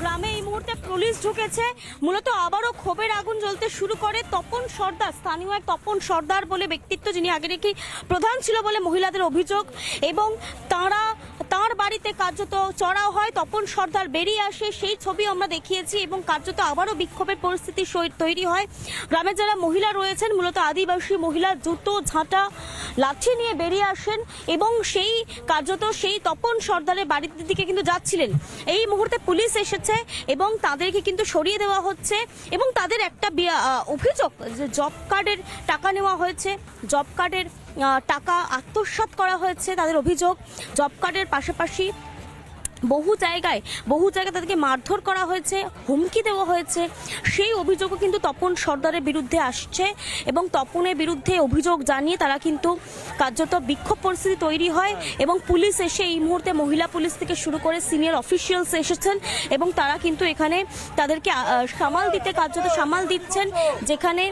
গ্রামে এই মুহূর্তে পুলিশ ঢুকেছে, মূলত আবারও ক্ষোভের আগুন জ্বলতে শুরু করে। তপন সর্দার, স্থানীয় এক তপন সর্দার বলে ব্যক্তিত্ব, যিনি আগে নাকি প্রধান ছিল বলে মহিলাদের অভিযোগ, এবং তার বাড়িতে কার্যত চড়াও হয়। তপন সর্দার বেরিয়ে আসে, সেই ছবি আমরা দেখিয়েছি, এবং কার্যত আবারও বিক্ষোভের পরিস্থিতি তৈরি হয়। গ্রামের যারা মহিলা রয়েছেন, মূলত আদিবাসী মহিলা, জুতো ঝাঁটা লাঠি নিয়ে বেরিয়ে আসেন, এবং সেই কার্যত সেই তপন সর্দারের বাড়ির দিকে কিন্তু যাচ্ছিলেন। এই মুহূর্তে পুলিশ এসেছে এবং তাদেরকে কিন্তু সরিয়ে দেওয়া হচ্ছে, এবং তাদের একটা অভিযোগ যে জব কার্ডের টাকা নেওয়া হয়েছে, জব কার্ডের টাকা আত্মসাৎ করা হয়েছে। তাদের অভিযোগ জব কার্ডের পাশাপাশি বহু জায়গায় তাদেরকে মারধর করা হয়েছে, হুমকি দেওয়া হয়েছে। সেই অভিযোগও কিন্তু তপন সর্দারের বিরুদ্ধে আসছে, এবং তপনের বিরুদ্ধে অভিযোগ জানিয়ে তারা কিন্তু কার্যত বিক্ষোভ পরিস্থিতি তৈরি হয়। এবং পুলিশ এসে এই মুহূর্তে মহিলা পুলিশ থেকে শুরু করে সিনিয়র অফিসিয়ালস এসেছেন, এবং তারা কিন্তু এখানে তাদেরকে সামাল দিচ্ছেন, যেখানে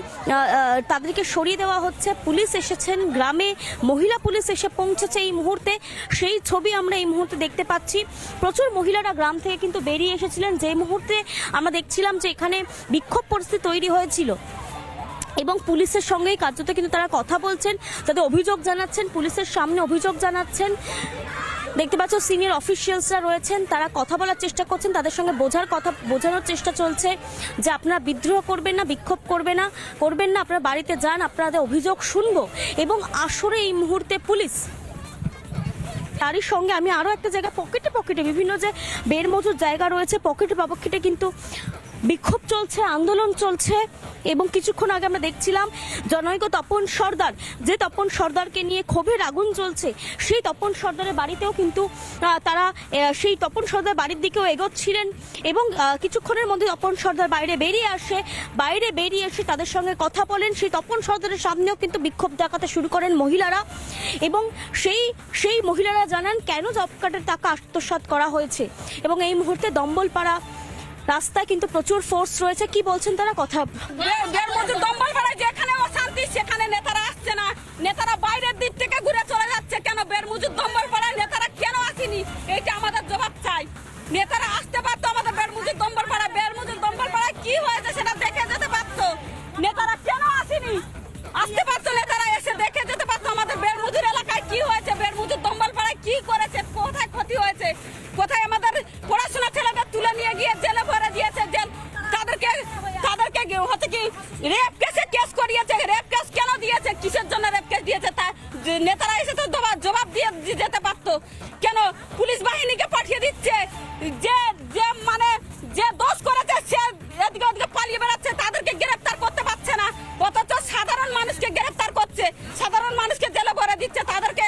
তাদেরকে সরিয়ে দেওয়া হচ্ছে। পুলিশ এসেছেন, গ্রামে মহিলা পুলিশ এসে পৌঁছেছে এই মুহূর্তে। সেই ছবি আমরা এই মুহূর্তে দেখতে পাচ্ছি। প্রচুর মহিলারা গ্রাম থেকে কিন্তু বেরিয়ে এসেছিলেন যে মুহূর্তে আমরা দেখছিলাম যে এখানে বিক্ষোভ পরিস্থিতি তৈরি হয়েছিল, এবং পুলিশের সঙ্গেই কার্যত কিন্তু তারা কথা বলছেন, তাদের অভিযোগ জানাচ্ছেন, পুলিশের সামনে অভিযোগ জানাচ্ছেন। দেখতে পাচ্ছ সিনিয়র অফিসিয়ালসরা রয়েছেন, তারা কথা বলার চেষ্টা করছেন, তাদের সঙ্গে বোঝানোর চেষ্টা চলছে যে আপনারা বিদ্রোহ করবেন না, বিক্ষোভ করবেন না, আপনারা বাড়িতে যান, আপনাদের অভিযোগ শুনবো। এবং আসলে এই মুহূর্তে পুলিশ তারই সঙ্গে আমি আরও একটা জায়গা পকেটে বিভিন্ন যে বেরমজুর জায়গা রয়েছে, পকেটে কিন্তু বিক্ষোভ চলছে, আন্দোলন চলছে। এবং কিছুক্ষণ আগে আমরা দেখছিলাম জনৈক তপন সর্দার, যে তপন সর্দারকে নিয়ে ক্ষোভের আগুন জ্বলছে, সেই তপন সর্দারের বাড়িতেও কিন্তু তারা সেই তপন সর্দার বাড়ির দিকেও এগোচ্ছিলেন। এবং কিছুক্ষণের মধ্যে তপন সর্দার বাইরে বেরিয়ে এসে তাদের সঙ্গে কথা বলেন। সেই তপন সর্দারের সামনেও কিন্তু বিক্ষোভ দেখাতে শুরু করেন মহিলারা, এবং সেই মহিলারা জানান কেন জব কার্ডের টাকা আত্মসাৎ করা হয়েছে। এবং এই মুহূর্তে দম্বলপাড়া রাস্তায় কিন্তু প্রচুর ফোর্স রয়েছে। কি বলছেন তারা? কথা দম্বলপাড়ায় যেখানে অশান্তি সেখানে নেতারা আসছে না, নেতারা বাইরের দিক থেকে ঘুরে চলে যাচ্ছে। কেন বেরমজুর দম্বলপাড়ায় নেতারা কেন আসেনি, এইটা আমাদের জবাব চাই। নেতারা আসতে পারতো আমাদের বেরমজুর দম্বলপাড়ায় কি হয়েছে সেটা দেখে যেতে পারতো। নেতারা কেন আসেনি? আসতে পারতো, নেতারা এসে দেখে যেতে পারতো আমাদের বেরমজুর এলাকায় কি হয়েছে, বেরমজুর দম্বলপাড়ায় কি করেছে, কোথায় ক্ষতি হয়েছে, কোথায় আমাদের পড়াশোনা ছেলেদের তুলে নিয়ে গিয়ে জেলে ভরে দিয়েছে। তাদেরকে হচ্ছে কি রেপ কেস করিয়েছে। রেপ কেস কেন দিয়েছে, কিসের জন্য রেপ কেস দিয়েছে, তা নেতারা এসে তো জবাব দিয়ে যেতে পারতো। কেন পুলিশ বাহিনীকে পাঠিয়ে দিচ্ছে, যে দোষ করেছে সে এদিকে ওদিকে পালিয়ে বেড়াচ্ছে, তাদেরকে গ্রেফতার করতে পারছে না। অথচ সাধারণ মানুষকে গ্রেফতার করছে, সাধারণ মানুষকে জেলে ভরে দিচ্ছে, তাদেরকে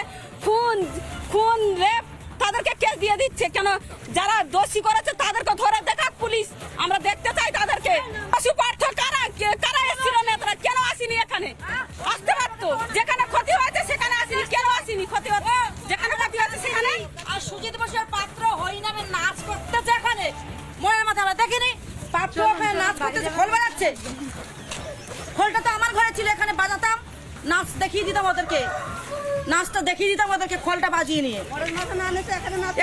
খুন রেপ তাদেরকে কেস দিয়ে দিচ্ছে। কেন যারা দোষী করেছে তাদেরকে ধরে দেখাক পুলিশ, আমরা দেখতে চাই তাদেরকে। পশু পার্থ কারা এসেছিল, নেতারা কেন আসেনি? এখানে আসতে পারতো, যেখানে ক্ষতি হয়েছে সেখানে আসেনি। কেন আসেনি? যেখানে ক্ষতি হয়েছে সেখানে। আর সুজিত বসুর পাত্র হরিনামে নাচ করতেছে এখানে, মনের মাথা আমরা দেখিনি। পাত্র ওখানে নাচ করতেছে, খোল বাজাচ্ছে। খোলটা তো আমার ঘরে ছিল, এখানে বাজাতাম, নাচ দেখিয়ে দিতাম ওদেরকে, খোলটা বাজিয়ে নিয়ে।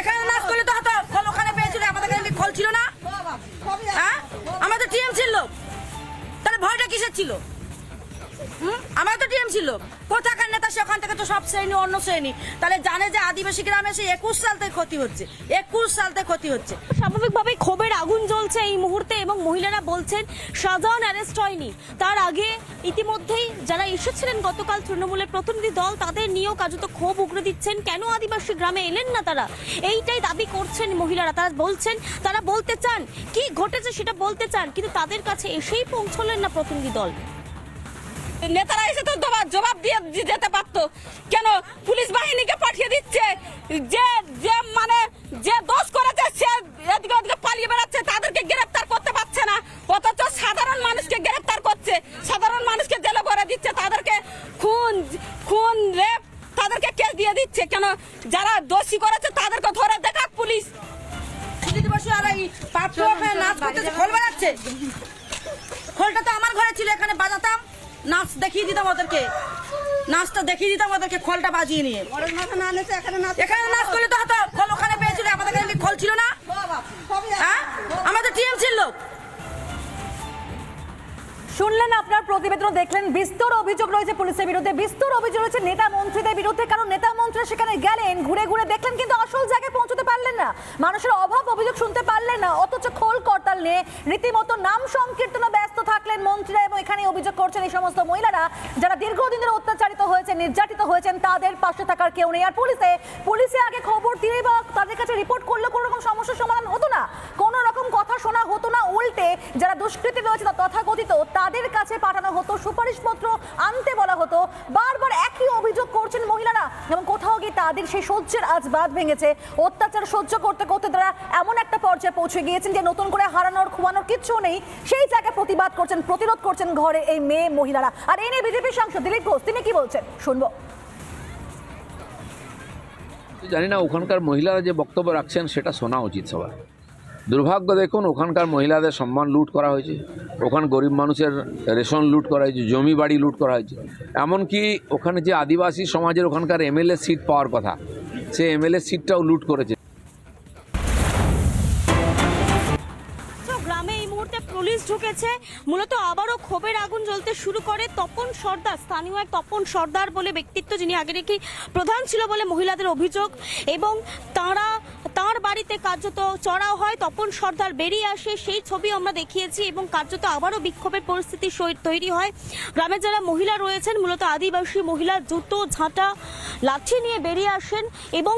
এখানে নাচ করলে তো হতো, খোল ওখানে পেয়েছিল, আমাদের কাছে খোল ছিল না। হ্যাঁ, আমাদের টিএম ছিল, তাহলে ভয়টা কিসের ছিল? আমার তো টিএম ছিল, কোথাকার নেতা সেখান থেকে তো সব শ্রেণী অন্য শ্রেণী, তাহলে জানে যে আদিবাসী গ্রামে এসে 21 সাল থেকে ক্ষতি হচ্ছে। স্বাভাবিকভাবেই ক্ষোভের আগুন জ্বলছে এই মুহূর্তে, এবং মহিলারা বলছেন শাহজাহান অ্যারেস্ট হয়নি, তার আগে ইতিমধ্যেই যারা এসেছিলেন গতকাল তৃণমূলের প্রতিনিধি দল, তাদের নিয়েও কার্যত ক্ষোভ উগরে দিচ্ছেন। কেন আদিবাসী গ্রামে এলেন না তারা, এইটাই দাবি করছেন মহিলারা। তারা বলছেন, তারা বলতে চান কি ঘটেছে সেটা বলতে চান, কিন্তু তাদের কাছে এসেই পৌঁছলেন না প্রতিনিধি দল। নেতারা এসে তো জবাব দিয়ে যেতে পারতো। কেন পুলিশ বাহিনীকে পাঠিয়ে দিচ্ছে, যে দোষ করেছে সে এদিকে ওদিকে পালিয়ে বেড়াচ্ছে, তাদেরকে গ্রেফতার করতে পারছে না। অথচ সাধারণ মানুষকে গ্রেফতার করছে, সাধারণ মানুষকে জেলে ভরে দিচ্ছে, তাদেরকে খুন রেপ তাদেরকে কেস দিয়ে দিচ্ছে। কেন যারা দোষী করেছে তাদেরকে ধরে দেখাক পুলিশ। সুজিত বসু আর এই পাত্র ওখানে নাচ করতেছে, খোল বাজাচ্ছে। খোলটা তো আমার ঘরে ছিল, এখানে বাজাতাম, নাচ দেখিয়ে দিতাম ওদেরকে, খোলটা বাজিয়ে নিয়ে। এখানে নাচ করলে তো হতো, খোল ওখানে পেয়েছিল, আমাদের কাছে খোল ছিল না। হ্যাঁ, শুনলেন, আপনার প্রতিবেদন দেখলেন, বিস্তর অভিযোগ রয়েছে পুলিশের বিরুদ্ধে, বিস্তর অভিযোগ রয়েছে নেতা মন্ত্রীদের বিরুদ্ধে। কারণ নেতা মন্ত্রীরা সেখানে গেলেন, ঘুরে ঘুরে দেখলেন, কিন্তু আসল জায়গায় পৌঁছতে পারলেন না, মানুষের অভাব অভিযোগ শুনতে পারলেন না। অথচ খোল করতাল নিয়ে রীতিমতো নাম সংকীর্তনে ব্যস্ত থাকলেন মন্ত্রীরা। এবং এখানে অভিযোগ করছেন এই সমস্ত মহিলারা যারা দীর্ঘদিন ধরে অত্যাচারিত হয়েছে, নির্যাতিত হয়েছেন, তাদের পাশে থাকার কেউ নেই। আর পুলিশে আগে খবর দিয়ে বা তাদের কাছে রিপোর্ট করলে কোনো রকম সমস্যার সমাধান হতো না, কোনো রকম কথা শোনা হতো না। উল্টে যারা দুষ্কৃতী রয়েছে তথাকথিত তাদের কাছে পাঠানো হতো, সুপারিশপত্র আনতে বলা হতো। বারবার একই অভিযোগ করছেন মহিলারা এবং কোথাও গিয়ে তাদের সেই সহ্যের আজ বাঁধ ভেঙেছে। অত্যাচার সহ্য করতে করতে তারা এমন একটা পর্যায়ে পৌঁছে গিয়েছেন যে নতুন করে হারানোর খোয়ানোর কিচ্ছু নেই, সেই জায়গায় প্রতিবাদ করছেন, প্রতিরোধ করছেন ঘরে এই মেয়ে মহিলারা। আর এই নিয়ে বিজেপি সাংসদ দিলীপ ঘোষ তিনি কি বলছেন শুনবো। জানি না ওখানকার মহিলারা যে বক্তব্য রাখছেন সেটা শোনা উচিত সবার। দুর্ভাগ্য দেখুন, ওখানকার মহিলাদের সম্মান লুট করা হয়েছে, ওখানে গরিব মানুষের রেশন লুট করা হয়েছে, জমি বাড়ি লুট করা হয়েছে। এমনকি ওখানে যে আদিবাসী সমাজের ওখানকার এমএলএ সিট পাওয়ার কথা, সে এমএলএ সিটটাও লুট করেছে। গ্রামে এই মুহূর্তে পুলিশ ঢুকেছে, মূলত আবারও ক্ষোভের আগুন জ্বলতে শুরু করে তপন সর্দার, স্থানীয় এক তপন সর্দার বলে ব্যক্তিত্ব, যিনি আগে নাকি প্রধান ছিল বলে মহিলাদের অভিযোগ। এবং তার বাড়িতে কার্যত চড়াও হয়, তপন সর্দার বেরিয়ে আসে, সেই ছবি আমরা দেখিয়েছি। এবং কার্যত আবারও বিক্ষোভের পরিস্থিতি তৈরি হয়। গ্রামের যারা মহিলা রয়েছেন, মূলত আদিবাসী মহিলা, জুতো ঝাঁটা লাঠি নিয়ে বেরিয়ে আসেন এবং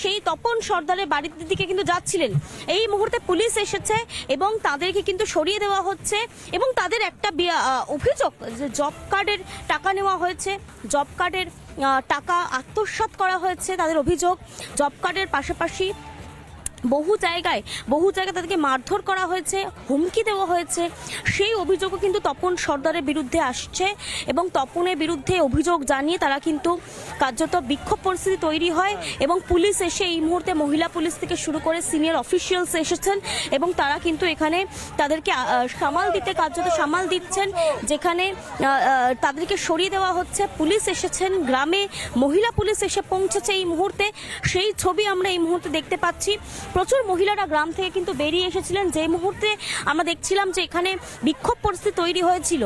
সেই তপন সর্দারের বাড়ির দিকে কিন্তু যাচ্ছিলেন। এই মুহূর্তে পুলিশ এসেছে এবং তাদেরকে কিন্তু সরিয়ে দেওয়া হচ্ছে। এবং তাদের একটা অভিযোগ যে জব কার্ডের টাকা নেওয়া হয়েছে, জব কার্ডের টাকা আত্মসাৎ করা হয়েছে। তাদের অভিযোগ জব কার্ডের পাশাপাশি বহু জায়গায় তাদেরকে মারধর করা হয়েছে, হুমকি দেওয়া হয়েছে। সেই অভিযোগও কিন্তু তপন সর্দারের বিরুদ্ধে আসছে এবং তপনের বিরুদ্ধে অভিযোগ জানিয়ে তারা কিন্তু কার্যত বিক্ষোভ পরিস্থিতি তৈরি হয়। এবং পুলিশ এসে এই মুহূর্তে মহিলা পুলিশ থেকে শুরু করে সিনিয়র অফিসিয়ালস এসেছেন এবং তারা কিন্তু এখানে তাদেরকে সামাল দিচ্ছেন, যেখানে তাদেরকে সরিয়ে দেওয়া হচ্ছে। পুলিশ এসেছেন, গ্রামে মহিলা পুলিশ এসে পৌঁছেছে এই মুহূর্তে, সেই ছবি আমরা এই মুহূর্তে দেখতে পাচ্ছি। প্রচুর মহিলারা গ্রাম থেকে কিন্তু বেরিয়ে এসেছিলেন যে মুহূর্তে আমরা দেখছিলাম যে এখানে বিক্ষোভ পরিস্থিতি তৈরি হয়েছিল।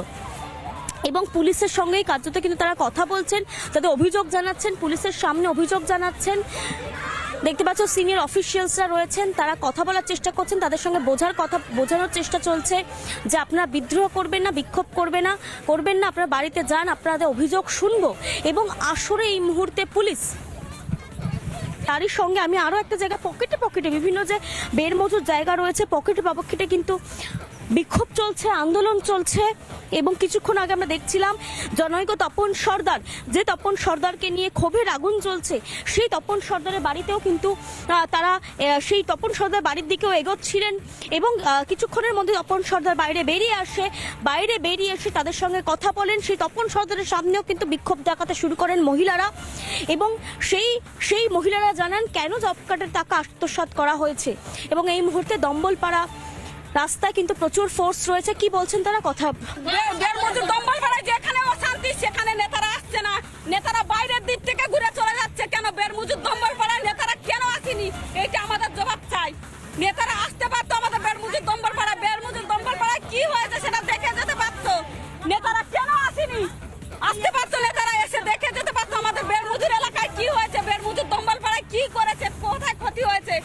এবং পুলিশের সঙ্গেই কার্যত কিন্তু তারা কথা বলছেন, তাদের অভিযোগ জানাচ্ছেন, পুলিশের সামনে অভিযোগ জানাচ্ছেন। দেখতে পাচ্ছ সিনিয়র অফিসিয়ালসরা রয়েছেন, তারা কথা বলার চেষ্টা করছেন, তাদের সঙ্গে বোঝানোর চেষ্টা চলছে যে আপনারা বিদ্রোহ করবেন না, বিক্ষোভ করবেন না, আপনারা বাড়িতে যান, আপনাদের অভিযোগ শুনবো। এবং আসলে এই মুহূর্তে পুলিশ তারই সঙ্গে আমি আরও একটা জায়গা পকেটে বিভিন্ন যে বেরমজুর জায়গা রয়েছে, পকেটে কিন্তু বিক্ষোভ চলছে, আন্দোলন চলছে। এবং কিছুক্ষণ আগে আমরা দেখছিলাম জনৈক তপন সর্দার, যে তপন সর্দারকে নিয়ে ক্ষোভের আগুন জ্বলছে, সেই তপন সর্দারের বাড়িতেও কিন্তু তারা সেই তপন সর্দার বাড়ির দিকেও এগোচ্ছিলেন। এবং কিছুক্ষণের মধ্যে তপন সর্দার বাইরে বেরিয়ে এসে তাদের সঙ্গে কথা বলেন। সেই তপন সর্দারের সামনেও কিন্তু বিক্ষোভ দেখাতে শুরু করেন মহিলারা। এবং সেই মহিলারা জানান কেন জব কার্ডের টাকা আত্মসাৎ করা হয়েছে। এবং এই মুহূর্তে দম্বলপাড়া রাস্তায় কিন্তু প্রচুর ফোর্স রয়েছে, কি বলছেন তারা কথা। দম্বলপাড়ায় যেখানে অশান্তি সেখানে নেতারা আসছে না, নেতারা বাইরের দিক থেকে ঘুরে চলে যাচ্ছে। কেন বেরমুজুর দম্বলপাড়ায় নেতারা কেন আসেনি, এইটা আমাদের জবাব চাই। নেতারা আসতে পারতো আমাদের বেরমুজুর দম্বলপাড়ায় কি হয়েছে সেটা দেখে যেতে পারতো। নেতারা কেন আসেনি, আসতে পারতো, নেতারা এসে দেখে যেতে পারতো আমাদের বেরমুজুর এলাকায় কি হয়েছে, বেরমুজুর দম্বলপাড়ায় কি করেছে, কোথায় ক্ষতি হয়েছে,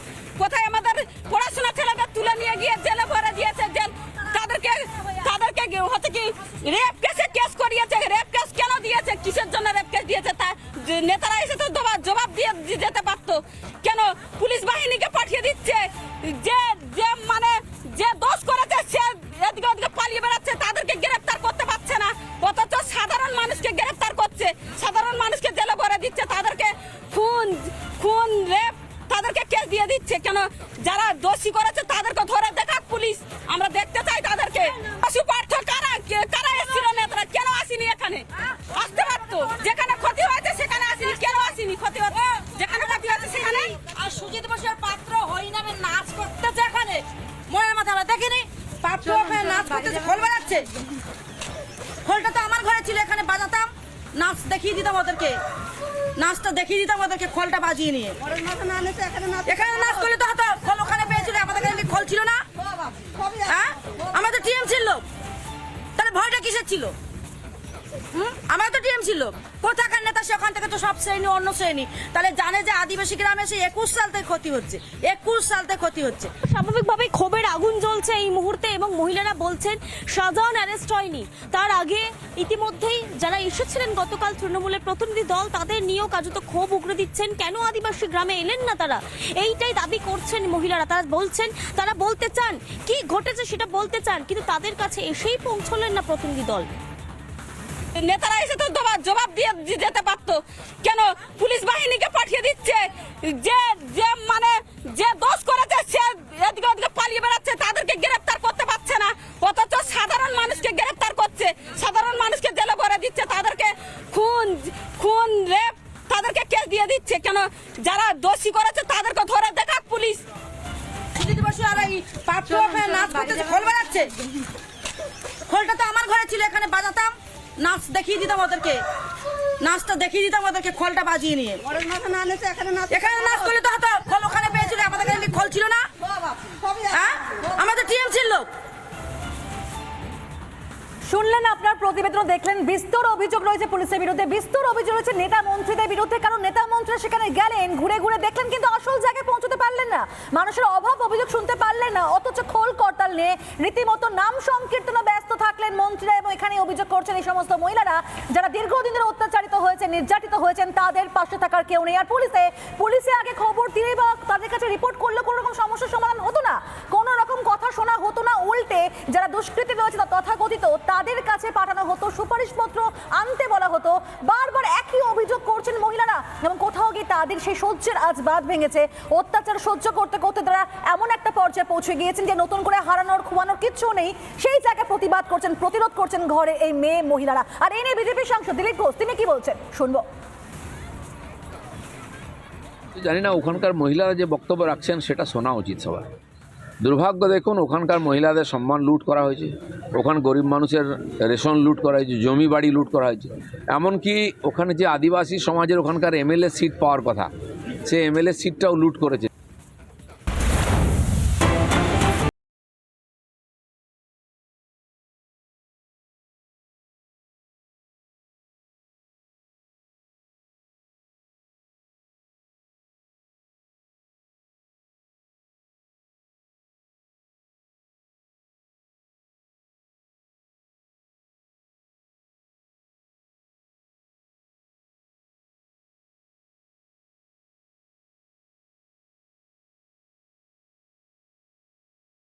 কোথায় আমাদের পড়াশোনা ছেলেদের তুলে নিয়ে গিয়ে জেলে ভরে দিয়েছে। তাদেরকে হচ্ছে কি রেপ কেসে কেস করিয়েছে, রেপ কেস কেন দিয়েছে, কিসের জন্য রেপ কেস দিয়েছে, তা নেতারা এসে তো জবাব দিয়ে যেতে পারতো। কেন পুলিশ বাহিনীকে পাঠিয়ে দিচ্ছে, যে দোষ করেছে সে এদিকে ওদিকে পালিয়ে বেড়াচ্ছে, তাদেরকে গ্রেফতার করতে পারছে না। অথচ সাধারণ মানুষকে গ্রেফতার করছে, সাধারণ মানুষকে জেলে ভরে দিচ্ছে, তাদেরকে খুন রেপ তাদেরকে কেস দিয়ে দিচ্ছে। কেন যারা দোষী করেছে তাদেরকে ধরে দেখাক পুলিশ, আমরা দেখতে চাই তাদেরকে। পশুপার্থ কারা এসেছিল, নেতারা কেন আসেনি, এখানে আসতে পারতো। যেখানে ক্ষতি হয়েছে সেখানে আসেনি, কেন আসেনি, যেখানে ক্ষতি হয়েছে সেখানে। আর সুজিত বসুর পাত্র হই নামে নাচ করতেছে এখানে, মনের মাথা আমরা দেখিনি, পাত্র নাচ করতেছে, খোল বাজাচ্ছে। খোলটা তো আমার ঘরে ছিল, এখানে বাজাতাম, নাচ দেখিয়ে দিতাম ওদেরকে, খোলটা বাজিয়ে নিয়ে। এখানে নাচ করলে তো হতো, খোল ওখানে পেয়েছিল, আমাদের খোল ছিল না। হ্যাঁ, আমাদের টিএম ছিল, ভয়টা কিসের ছিল? আমার তো টিএম ছিল, কোথাকার নেতা সেখান থেকে তো সব শ্রেণী অন্য শ্রেণী, তাহলে জানে যে আদিবাসী গ্রামে সে 21 সাল থেকে ক্ষতি হচ্ছে, 21 সাল থেকে ক্ষতি হচ্ছে। স্বাভাবিকভাবেই ক্ষোভের আগুন জ্বলছে এই মুহূর্তে এবং মহিলারা বলছেন শাহজাহান অ্যারেস্ট হয়নি, তার আগে ইতিমধ্যেই যারা এসেছিলেন গতকাল তৃণমূলের প্রতিনিধি দল তাদের নিয়েও কার্যত ক্ষোভ উগরে দিচ্ছেন, কেন আদিবাসী গ্রামে এলেন না তারা, এইটাই দাবি করছেন মহিলারা। তারা বলছেন, তারা বলতে চান কি ঘটেছে সেটা বলতে চান, কিন্তু তাদের কাছে এসেই পৌঁছলেন না প্রতিনিধি দল। নেতারা এসে তো জবাব দিয়ে যেতে পারতো, কেন পুলিশ বাহিনীকে পাঠিয়ে দিচ্ছে? যে যে মানে যে দোষ করেছে সে এদিকে ওদিকে পালিয়ে বেড়াচ্ছে, তাদেরকে গ্রেফতার করতে পারছে না, অথচ সাধারণ মানুষকে গ্রেফতার করছে, সাধারণ মানুষকে জেলে ভরে দিচ্ছে, তাদেরকে খুন রেপ তাদেরকে কেস দিয়ে দিচ্ছে। কেন যারা দোষী করেছে তাদেরকে ধরে দেখাক পুলিশ। সুজিত বসু আর এই পাত্র ওখানে নাচ করতেছে, খোল বাজাচ্ছে। খোলটা তো আমার ঘরে ছিল, এখানে বাজাতাম, নাচ দেখিয়ে দিতাম ওদেরকে, নাচটা দেখিয়ে দিতাম ওদেরকে, খোলটা বাজিয়ে নিয়ে। এখানে নাচ করলে তো হতো, খোল ওখানে পেয়েছিল, আমাদের কাছে খোল ছিল না। হ্যাঁ, আমাদের টিএম ছিল। শুনলেন, আপনার প্রতিবেদন দেখলেন, বিস্তর অভিযোগ রয়েছে পুলিশের বিরুদ্ধে, বিস্তর অভিযোগ রয়েছে নেতা মন্ত্রীদের বিরুদ্ধে, কারণ নেতা মন্ত্রীরা সেখানে গেলেন, ঘুরে ঘুরে দেখলেন কিন্তু আসল জায়গায় পৌঁছতে পারলেন না, মানুষের অভাব অভিযোগ শুনতে পারলেন না, অথচ খোল করতাল নিয়ে রীতিমতো নাম সংকীর্তনে ব্যস্ত থাকলেন মন্ত্রীরা। এবং এখানে অভিযোগ করছেন এই সমস্ত মহিলারা যারা দীর্ঘদিন ধরে অত্যাচারিত হয়েছে, নির্যাতিত হয়েছেন, তাদের পাশে থাকার কেউ নেই। আর পুলিশে আগে খবর দিলে বা তাদের কাছে রিপোর্ট করলে কোনো রকম সমস্যার সমাধান হতো না, কোনো রকম কথা শোনা হতো না, উল্টে যারা দুষ্কৃতী রয়েছে তথাকথিত তাদের কাছে পাঠানো হতো, সুপারিশপত্র আনতে বলা হতো। বারবার একই অভিযোগ করছেন মহিলারা এবং কোথাও গিয়ে তাদের সেই সহ্যের আজ বাঁধ ভেঙেছে। অত্যাচার সহ্য করতে করতে তারা এমন একটা পর্যায়ে পৌঁছে গিয়েছেন যে নতুন করে হারানোর খোয়ানোর কিচ্ছু নেই, সেই জায়গায় প্রতিবাদ করছেন, প্রতিরোধ করছেন ঘরে এই মেয়ে মহিলারা। আর এই নিয়ে বিজেপি সাংসদ দিলীপ ঘোষ তিনি কি বলছেন শুনবো। জানি না ওখানকার মহিলারা যে বক্তব্য রাখছেন সেটা শোনা উচিত সবার। দুর্ভাগ্য দেখুন, ওখানকার মহিলাদের সম্মান লুট করা হয়েছে, ওখানে গরিব মানুষের রেশন লুট করা হয়েছে, জমি বাড়ি লুট করা হয়েছে, এমনকি ওখানে যে আদিবাসী সমাজের ওখানকার এমএলএ সিট পাওয়ার কথা সে এমএলএ সিটটাও লুট করেছে।